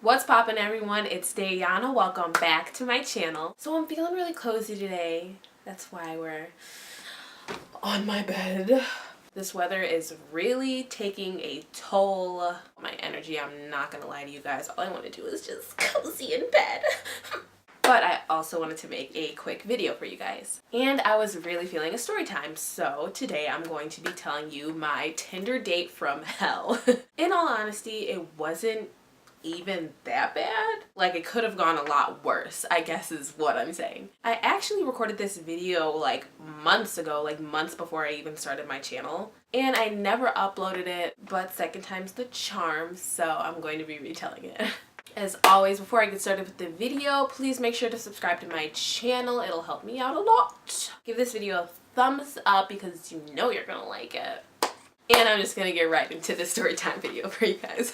What's poppin', everyone? It's Deyonna. Welcome back to my channel. So I'm feeling really cozy today. That's why we're on my bed. This weather is really taking a toll on my energy. I'm not gonna lie to you guys. All I want to do is just cozy in bed. But I also wanted to make a quick video for you guys. And I was really feeling a story time, so today I'm going to be telling you my Tinder date from hell. In all honesty, it wasn't even that bad. Like, it could have gone a lot worse, I guess is what I'm saying. I actually recorded this video like months ago, like months before I even started my channel. And I never uploaded it, but second time's the charm, so I'm going to be retelling it. As always, before I get started with the video, please make sure to subscribe to my channel. It'll help me out a lot. Give this video a thumbs up because you know you're gonna like it. And I'm just gonna get right into the story time video for you guys.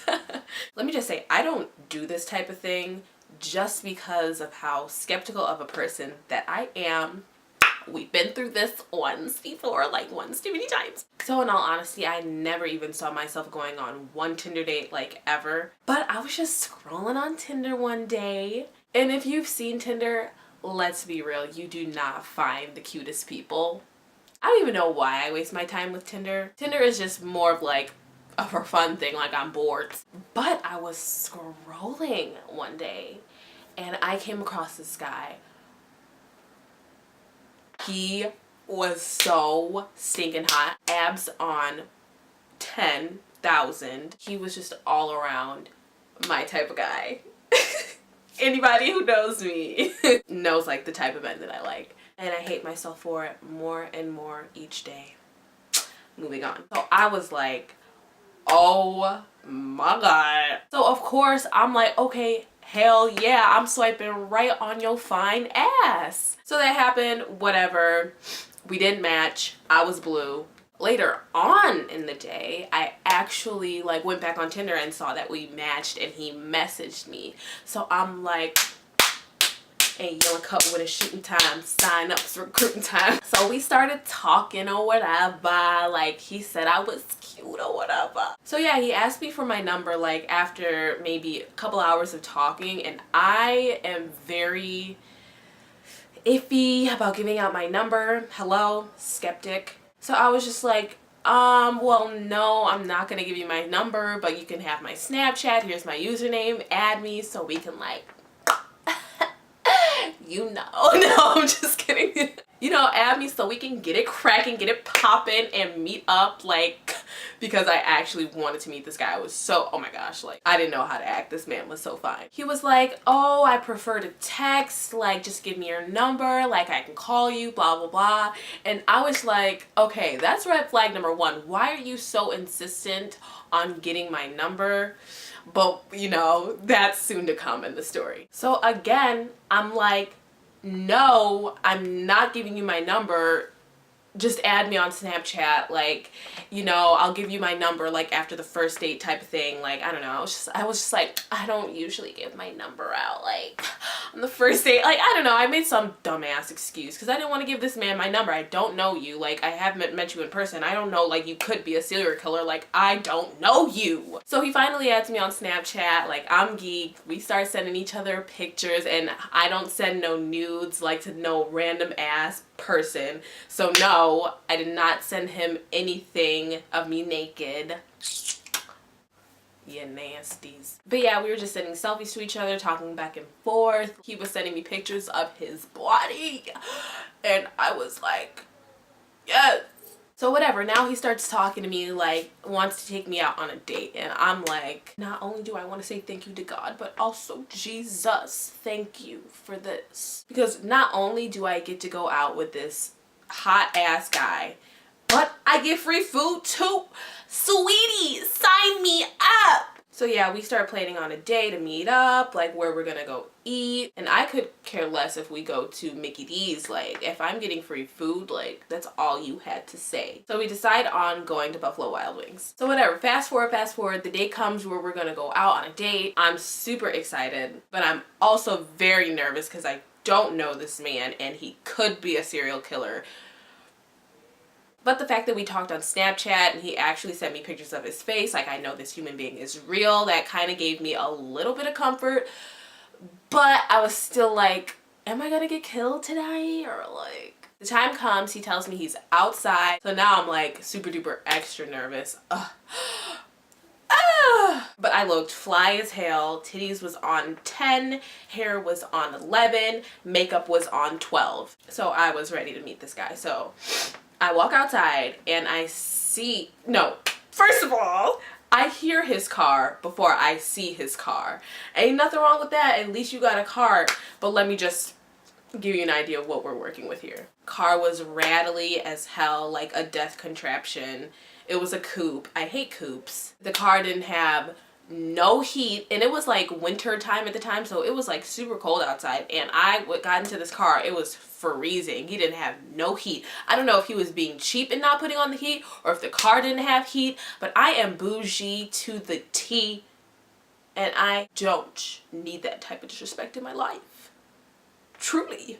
Let me just say, I don't do this type of thing just because of how skeptical of a person that I am. We've been through this once before, like once too many times. So in all honesty, I never even saw myself going on one Tinder date, like, ever. But I was just scrolling on Tinder one day. And if you've seen Tinder, let's be real, you do not find the cutest people. I don't even know why I waste my time with Tinder. Tinder is just more of like a for fun thing, like I'm bored. But I was scrolling one day and I came across this guy. He was so stinking hot. Abs on 10,000. He was just all around my type of guy. Anybody who knows me knows like the type of men that I like. And I hate myself for it more and more each day. Moving on. So I was like, oh my God. So of course I'm like, okay, hell yeah, I'm swiping right on your fine ass. So that happened, whatever. We didn't match. I was blue. Later on in the day, I actually like went back on Tinder and saw that we matched and he messaged me. So I'm like, hey, you wanna cut with a shooting time, sign up for recruiting time. So we started talking or whatever, like he said I was cute or whatever. So yeah, he asked me for my number like after maybe a couple hours of talking, and I am very iffy about giving out my number. Hello, skeptic. So I was just like, well, no, I'm not gonna give you my number, but you can have my Snapchat. Here's my username, add me so we can like, you know. No, I'm just kidding. You know, add me so we can get it cracking, get it popping, and meet up, like, because I actually wanted to meet this guy. I was so, oh my gosh, like, I didn't know how to act. This man was so fine. He was like, oh, I prefer to text, like, just give me your number, like, I can call you, blah, blah, blah. And I was like, okay, that's red flag number one. Why are you so insistent on getting my number? But, you know, that's soon to come in the story. So again, I'm like, no, I'm not giving you my number. Just add me on Snapchat, like, you know, I'll give you my number like after the first date type of thing. Like, I don't know, I was just like, I don't usually give my number out like on the first date. Like, I don't know, I made some dumbass excuse because I didn't want to give this man my number. I don't know you, like, I haven't met you in person. I don't know, like, you could be a serial killer. Like, I don't know you. So he finally adds me on Snapchat. Like, I'm geeked. We start sending each other pictures, and I don't send no nudes like to no random ass person. So no, I did not send him anything of me naked. Yeah, nasties. But yeah, we were just sending selfies to each other, talking back and forth. He was sending me pictures of his body, and I was like, yes. So whatever, now he starts talking to me, like, wants to take me out on a date, and I'm like, not only do I want to say thank you to God, but also Jesus, thank you for this. Because not only do I get to go out with this hot ass guy, but I get free food too. Sweetie, sign me up. So yeah, we start planning on a day to meet up, like where we're gonna go eat. And I could care less if we go to Mickey D's. Like, if I'm getting free food, like, that's all you had to say. So we decide on going to Buffalo Wild Wings. So whatever, fast forward, the day comes where we're gonna go out on a date. I'm super excited, but I'm also very nervous because I don't know this man and he could be a serial killer. But the fact that we talked on Snapchat and he actually sent me pictures of his face, like I know this human being is real, that kind of gave me a little bit of comfort. But I was still like, am I gonna get killed tonight? Or like, the time comes, he tells me he's outside. So now I'm like super duper extra nervous. But I looked fly as hell. Titties was on 10, hair was on 11, makeup was on 12. So I was ready to meet this guy. So I walk outside and I see, no, first of all, I hear his car before I see his car. Ain't nothing wrong with that. At least you got a car. But let me just give you an idea of what we're working with here. Car was rattly as hell, like a death contraption. It was a coupe. I hate coupes. The car didn't have no heat, and it was like winter time at the time, so it was like super cold outside, and I got into this car, it was freezing. He didn't have no heat. I don't know if he was being cheap and not putting on the heat, or if the car didn't have heat, but I am bougie to the T, and I don't need that type of disrespect in my life. Truly.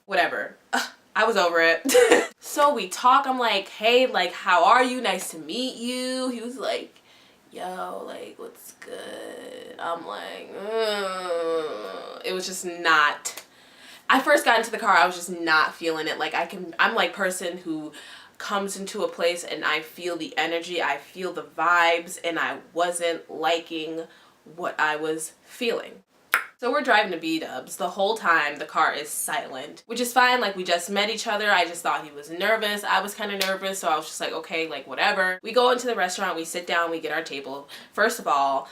Whatever. I was over it. So we talk, I'm like, hey, like, how are you? Nice to meet you. He was like, yo, like, what's good? I'm like, it was just not. I first got into the car, I was just not feeling it. Like, I'm like person who comes into a place and I feel the energy, I feel the vibes, and I wasn't liking what I was feeling. So we're driving to B-dubs. The whole time the car is silent, which is fine. Like, we just met each other. I just thought he was nervous. I was kind of nervous, so I was just like, okay, like, whatever. We go into the restaurant, we sit down, we get our table. First of all,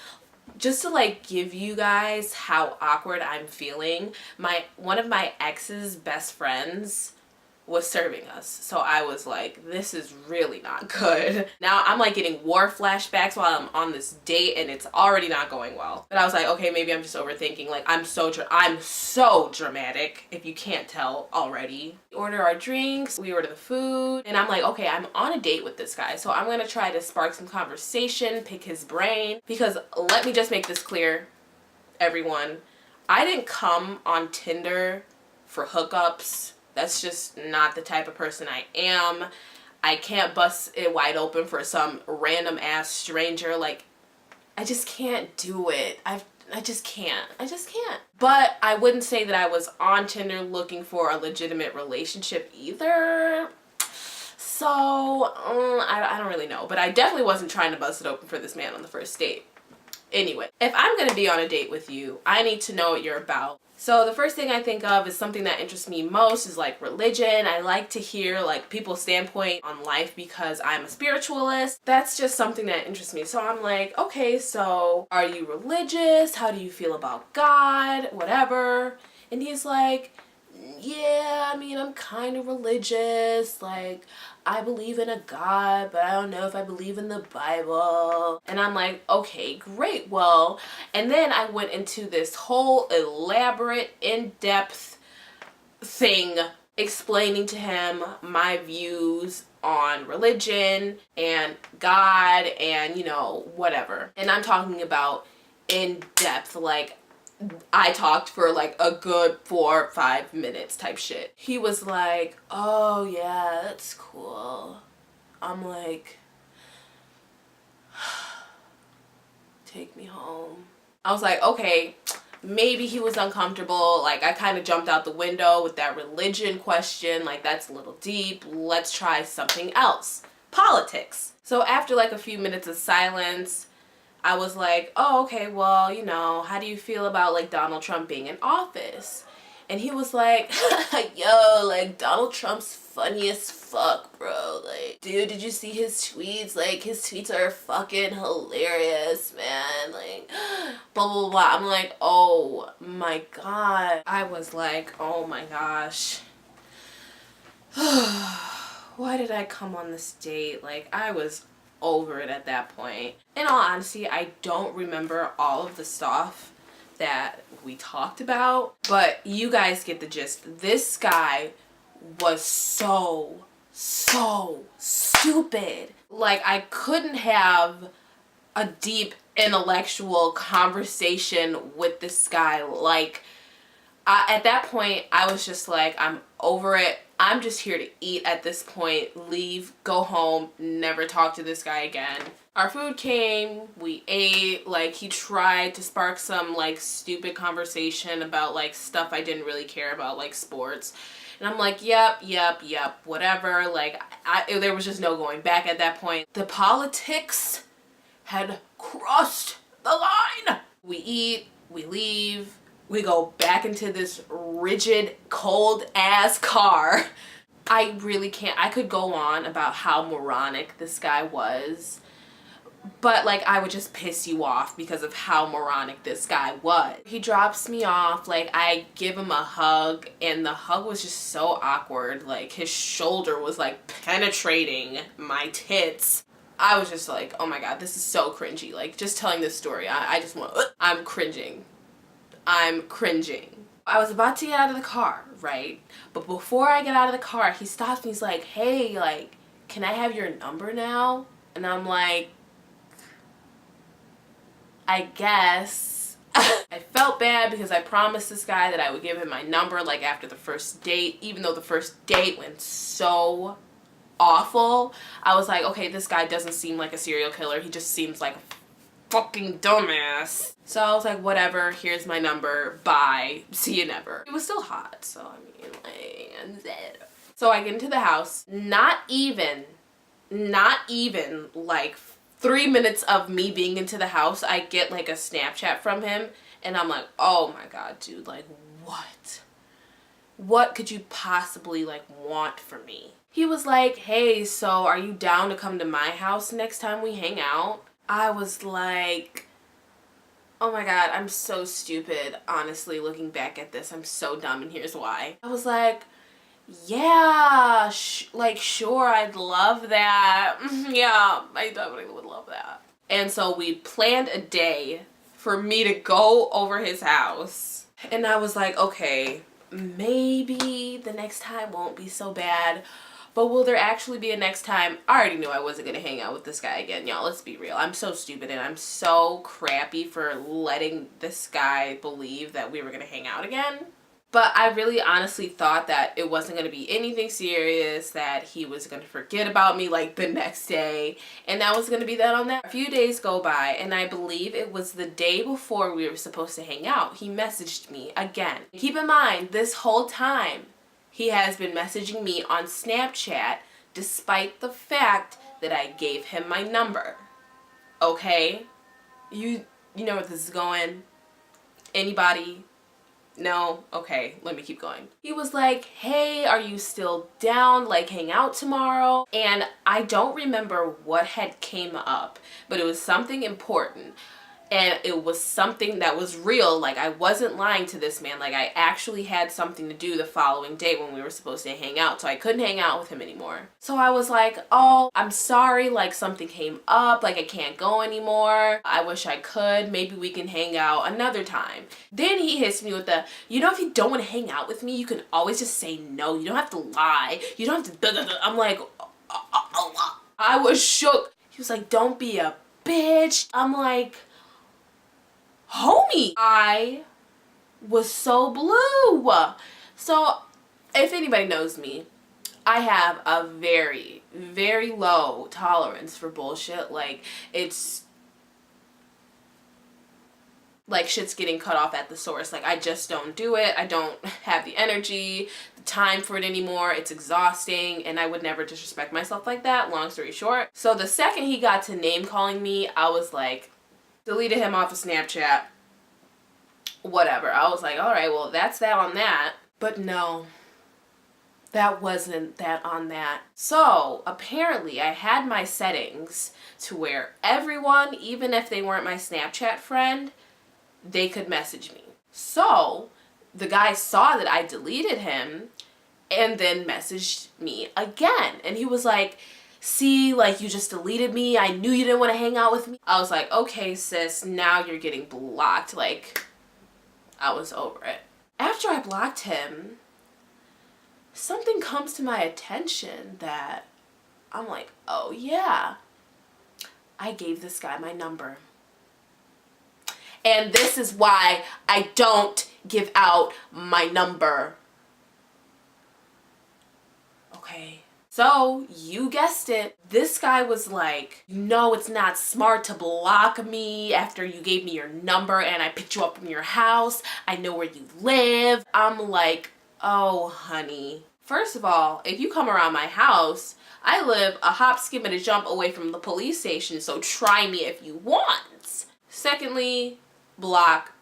just to like give you guys how awkward I'm feeling, one of my ex's best friends was serving us. So I was like, this is really not good. Now I'm like getting war flashbacks while I'm on this date and it's already not going well. But I was like, okay, maybe I'm just overthinking. Like, I'm so dramatic, if you can't tell already. We order our drinks, we order the food, and I'm like, okay, I'm on a date with this guy. So I'm gonna try to spark some conversation, pick his brain, because let me just make this clear, everyone. I didn't come on Tinder for hookups. That's just not the type of person I am. I can't bust it wide open for some random ass stranger. Like, I just can't do it. I just can't. But I wouldn't say that I was on Tinder looking for a legitimate relationship either. So, I don't really know. But I definitely wasn't trying to bust it open for this man on the first date. Anyway, if I'm going to be on a date with you, I need to know what you're about. So the first thing I think of is something that interests me most is like religion. I like to hear like people's standpoint on life because I'm a spiritualist. That's just something that interests me. So I'm like, okay, so are you religious? How do you feel about God? Whatever. And he's like, yeah, I mean, I'm kind of religious. Like, I believe in a God, but I don't know if I believe in the Bible. And I'm like, okay, great. Well, and then I went into this whole elaborate, in-depth thing explaining to him my views on religion and God and, you know, whatever. And I'm talking about in-depth, like, I talked for like a good 4 or 5 minutes type shit. He was like, oh yeah, that's cool. I'm like, take me home. I was like, okay, maybe he was uncomfortable. Like, I kind of jumped out the window with that religion question. Like, that's a little deep. Let's try something else. Politics. So after like a few minutes of silence, I was like, oh, okay, well, you know, how do you feel about like Donald Trump being in office? And he was like, yo, like, Donald Trump's funny as fuck, bro. Like, dude, did you see his tweets? Like, his tweets are fucking hilarious, man. Like, blah, blah, blah. I'm like, oh my God. I was like, oh my gosh. Why did I come on this date? Like, I was over it at that point. In all honesty, I don't remember all of the stuff that we talked about, but you guys get the gist. This guy was so stupid. Like, I couldn't have a deep intellectual conversation with this guy. Like, at that point, I was just like, I'm over it. I'm just here to eat at this point, leave, go home, never talk to this guy again. Our food came, we ate, like he tried to spark some like stupid conversation about like stuff I didn't really care about, like sports. And I'm like, yep, whatever. Like there was just no going back at that point. The politics had crossed the line. We eat, we leave, we go back into this rigid, cold ass car. I really can't, I could go on about how moronic this guy was, but like I would just piss you off because of how moronic this guy was. He drops me off, like I give him a hug, and the hug was just so awkward. Like his shoulder was like penetrating my tits. I was just like, oh my god, this is so cringy. Like just telling this story, I just want, I'm cringing. I was about to get out of the car, right? But before I get out of the car, he stops me. He's like, hey, like, can I have your number now? And I'm like, I guess. I felt bad because I promised this guy that I would give him my number like after the first date, even though the first date went so awful. I was like, okay, this guy doesn't seem like a serial killer. He just seems like a fucking dumbass. So I was like, whatever, here's my number, bye, see you never. It was still hot, so I mean, like, I'm dead. So I get into the house, not even like 3 minutes of me being into the house, I get like a Snapchat from him, and I'm like, oh my god, dude, like, what could you possibly like want from me? He was like, hey, so are you down to come to my house next time we hang out? I was like, oh my god, I'm so stupid. Honestly, looking back at this, I'm so dumb, and here's why. I was like, yeah, like, sure, I'd love that. Yeah, I definitely would love that. And so we planned a day for me to go over his house. And I was like, okay, maybe the next time won't be so bad. But will there actually be a next time? I already knew I wasn't going to hang out with this guy again. Y'all, let's be real. I'm so stupid and I'm so crappy for letting this guy believe that we were going to hang out again. But I really honestly thought that it wasn't going to be anything serious, that he was going to forget about me like the next day. And that was going to be that on that. A few days go by, and I believe it was the day before we were supposed to hang out. He messaged me again. Keep in mind, this whole time, he has been messaging me on Snapchat despite the fact that I gave him my number. Okay? You know where this is going? Anybody? No? Okay, let me keep going. He was like, hey, are you still down? Like, hang out tomorrow? And I don't remember what had came up, but it was something important. And it was something that was real. Like, I wasn't lying to this man. Like, I actually had something to do the following day when we were supposed to hang out. So I couldn't hang out with him anymore. So I was like, oh, I'm sorry. Like, something came up. Like, I can't go anymore. I wish I could. Maybe we can hang out another time. Then he hits me with the, you know, if you don't want to hang out with me, you can always just say no. You don't have to lie. You don't have to, blah, blah, blah. I'm like, I was shook. He was like, don't be a bitch. I'm like, homie, I was so blue. So if anybody knows me, I have a very, very low tolerance for bullshit. Like, it's like shit's getting cut off at the source. Like, I just don't do it. I don't have the energy, the time for it anymore. It's exhausting, and I would never disrespect myself like that, long story short. So the second he got to name calling me, I was like, deleted him off of Snapchat, whatever. I was like, all right, well, that's that on that. But no, that wasn't that on that. So apparently I had my settings to where everyone, even if they weren't my Snapchat friend, they could message me. So the guy saw that I deleted him and then messaged me again. And he was like, see, like, you just deleted me. I knew you didn't want to hang out with me. I was like, okay, sis, now you're getting blocked. Like, I was over it. After I blocked him, something comes to my attention that I'm like, oh yeah, I gave this guy my number. And this is why I don't give out my number. Okay. So, you guessed it. This guy was like, you know it's not smart to block me after you gave me your number and I picked you up from your house. I know where you live. I'm like, oh, honey. First of all, if you come around my house, I live a hop, skip, and a jump away from the police station, so try me if you want. Secondly, block,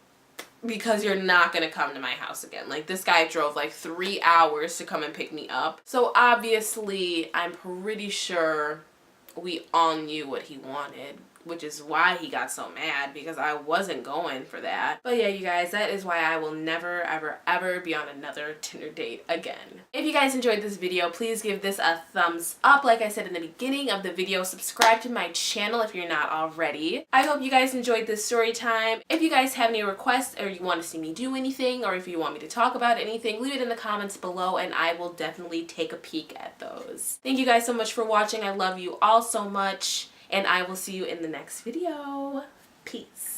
because you're not gonna come to my house again. Like, this guy drove like 3 hours to come and pick me up. So obviously, I'm pretty sure we all knew what he wanted, which is why he got so mad, because I wasn't going for that. But yeah, you guys, that is why I will never, ever, ever be on another Tinder date again. If you guys enjoyed this video, please give this a thumbs up. Like I said in the beginning of the video, subscribe to my channel if you're not already. I hope you guys enjoyed this story time. If you guys have any requests, or you want to see me do anything, or if you want me to talk about anything, leave it in the comments below and I will definitely take a peek at those. Thank you guys so much for watching. I love you all so much. And I will see you in the next video. Peace.